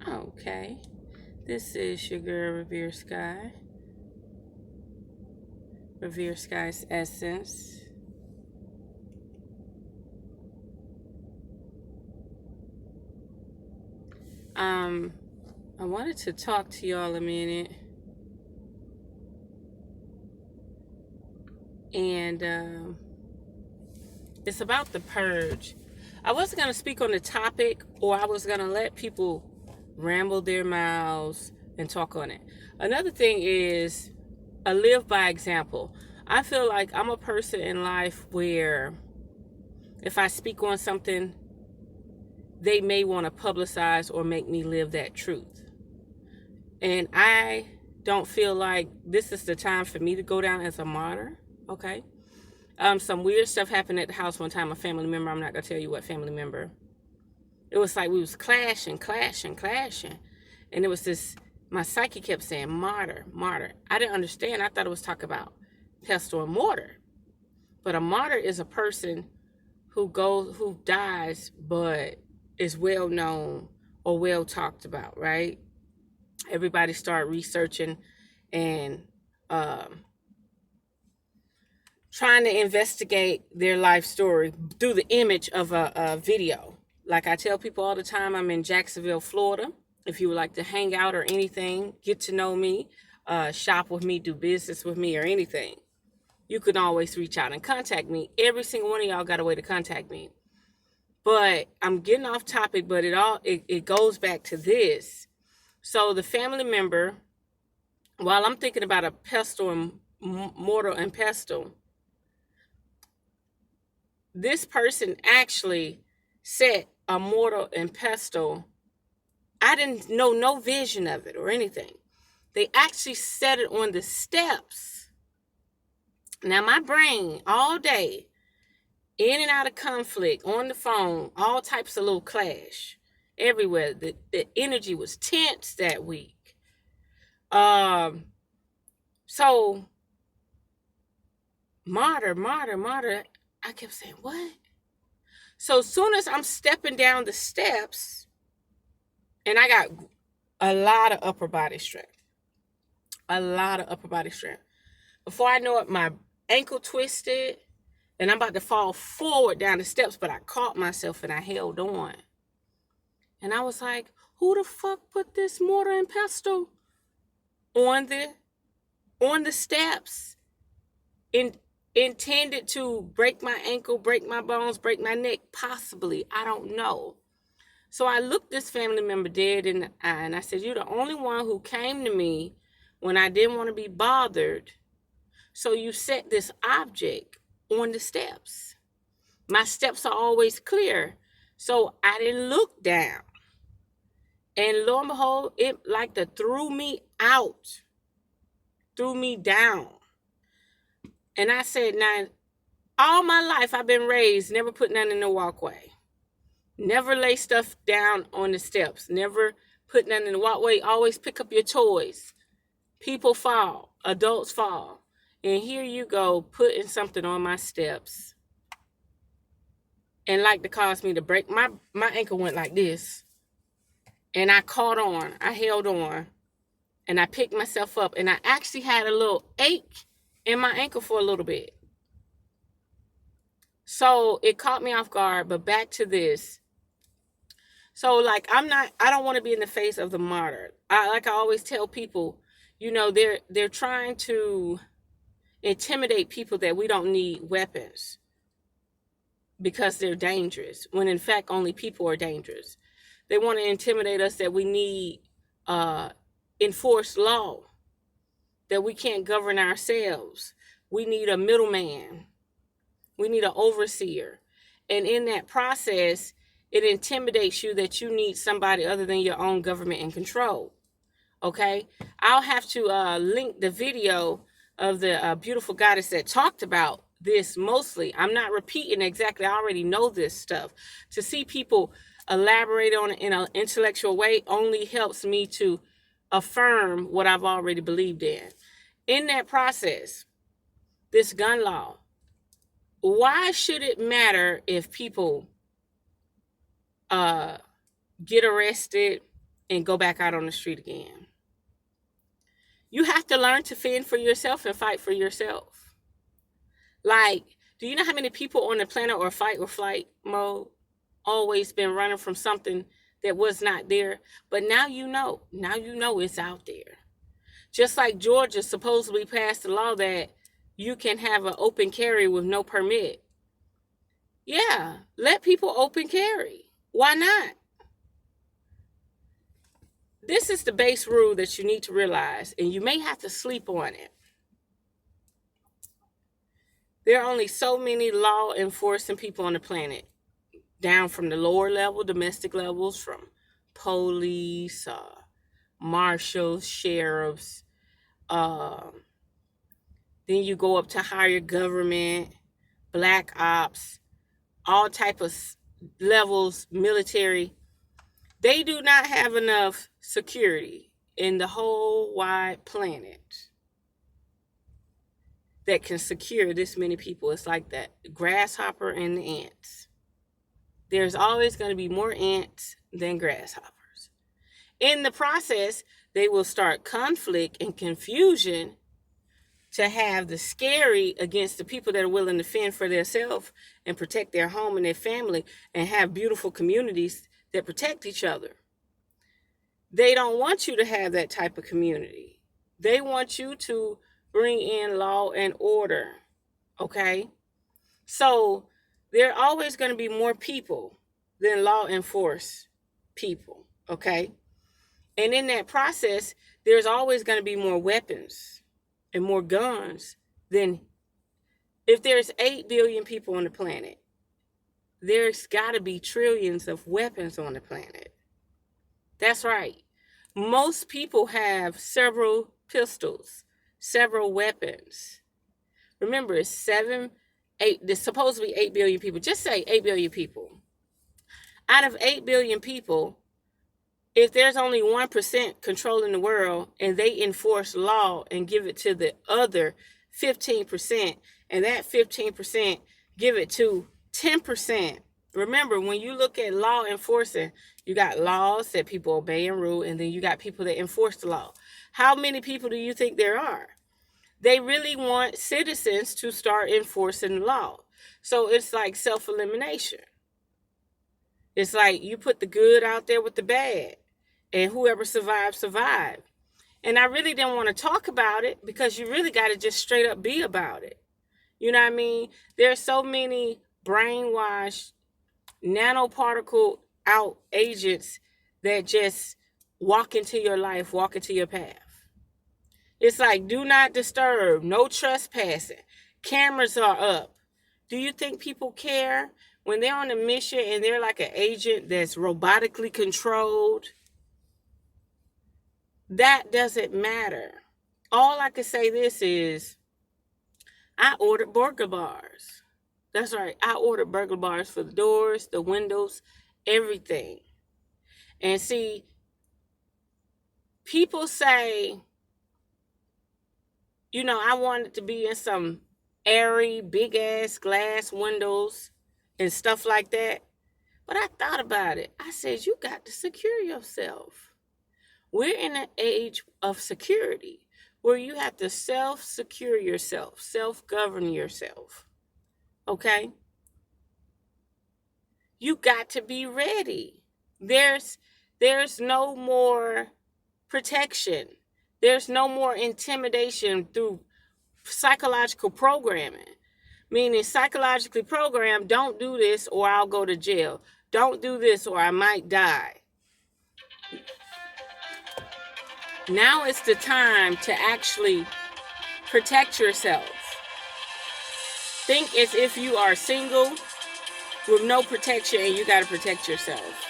Okay. This is your girl, RevereSkye. RevereSkye's Essence. Um, I wanted to talk to y'all a minute. And it's about the purge. I wasn't going to speak on the topic, or I was going to let people ramble their mouths and talk on it. Another thing is, I live by example. I feel like I'm a person in life where if I speak on something, they may want to publicize or make me live that truth. And I don't feel like this is the time for me to go down as a martyr. Okay. Some weird stuff happened at the house one time. A family member, I'm not gonna tell you what family member. It was like we was clashing, and it was this. My psyche kept saying martyr, martyr. I didn't understand. I thought it was talking about pestle and mortar. But a martyr is a person who dies, but is well known or well talked about, right? Everybody started researching and trying to investigate their life story through the image of a video. Like I tell people all the time, I'm in Jacksonville, Florida. If you would like to hang out or anything, get to know me, shop with me, do business with me, or anything, you can always reach out and contact me. Every single one of y'all got a way to contact me. But I'm getting off topic, but it goes back to this. So the family member, while I'm thinking about a pestle and mortar and pestle, this person actually set a mortar and pestle. I didn't know no vision of it or anything. They actually set it on the steps. Now my brain all day, in and out of conflict, on the phone, all types of little clash everywhere. The energy was tense that week. So martyr. I kept saying, what? So as soon as I'm stepping down the steps, and I got a lot of upper body strength. Before I know it, my ankle twisted, and I'm about to fall forward down the steps, but I caught myself and I held on. And I was like, who the fuck put this mortar and pestle on the steps? Intended to break my ankle, break my bones, break my neck, possibly. I don't know. So I looked this family member dead in the eye and I said, you're the only one who came to me when I didn't want to be bothered. So you set this object on the steps. My steps are always clear. So I didn't look down. And lo and behold, it like to threw me out, threw me down. And I said, now, all my life I've been raised, never put nothing in the walkway. Never lay stuff down on the steps. Never put nothing in the walkway. Always pick up your toys. People fall. Adults fall. And here you go, putting something on my steps. And like to cause me to break. My ankle went like this. And I caught on. I held on. And I picked myself up. And I actually had a little ache in my ankle for a little bit. So it caught me off guard. But back to this. So like I don't want to be in the face of the martyr. I always tell people, they're trying to intimidate people that we don't need weapons because they're dangerous, when in fact only people are dangerous. They want to intimidate us that we need enforced law, that we can't govern ourselves. We need a middleman. We need an overseer. And in that process, it intimidates you that you need somebody other than your own government and control. Okay? I'll have to link the video of the beautiful goddess that talked about this mostly. I'm not repeating exactly. I already know this stuff. To see people elaborate on it in an intellectual way only helps me to affirm what I've already believed in. In that process, this gun law, why should it matter if people get arrested and go back out on the street again. You have to learn to fend for yourself and fight for yourself. Like, do you know how many people on the planet are fight or flight mode? Always been running from something that was not there. But now you know. Now you know it's out there. Just like Georgia supposedly passed a law that you can have an open carry with no permit. Yeah, let people open carry. Why not? This is the base rule that you need to realize, and you may have to sleep on it. There are only so many law enforcing people on the planet, down from the lower level, domestic levels, from police, marshals, sheriffs. Then you go up to higher government, black ops, all type of levels, military. They do not have enough security in the whole wide planet that can secure this many people. It's like that grasshopper and the ants. There's always going to be more ants than grasshoppers. In the process, they will start conflict and confusion to have the scary against the people that are willing to fend for themselves and protect their home and their family and have beautiful communities that protect each other. They don't want you to have that type of community. They want you to bring in law and order, okay? So there are always going to be more people than law enforced people, okay? And in that process, there's always going to be more weapons and more guns than if there's 8 billion people on the planet. There's got to be trillions of weapons on the planet. That's right. Most people have several pistols, several weapons. Remember, it's there's supposed to be 8 billion people. Just say 8 billion people. Out of 8 billion people, if there's only 1% controlling the world and they enforce law and give it to the other 15%, and that 15% give it to 10%. Remember, when you look at law enforcing, you got laws that people obey and rule, and then you got people that enforce the law. How many people do you think there are? They really want citizens to start enforcing the law. So it's like self-elimination. It's like you put the good out there with the bad, and whoever survives, survive. And I really didn't want to talk about it because you really got to just straight up be about it. You know what I mean? There's so many brainwashed, nanoparticle out agents that just walk into your life, walk into your path. It's like, do not disturb, no trespassing. Cameras are up. Do you think people care when they're on a mission and they're like an agent that's robotically controlled? That doesn't matter. All I can say this is, I ordered burglar bars. That's right. I ordered burglar bars for the doors, the windows, everything. And see, people say, you know, I wanted to be in some airy, big-ass glass windows and stuff like that. But I thought about it. I said, you got to secure yourself. We're in an age of security where you have to self-secure yourself, self-govern yourself. Okay? You got to be ready. There's no more protection. There's no more intimidation through psychological programming. Meaning psychologically programmed, don't do this or I'll go to jail. Don't do this or I might die. Now it's the time to actually protect yourself. Think as if you are single with no protection and you got to protect yourself.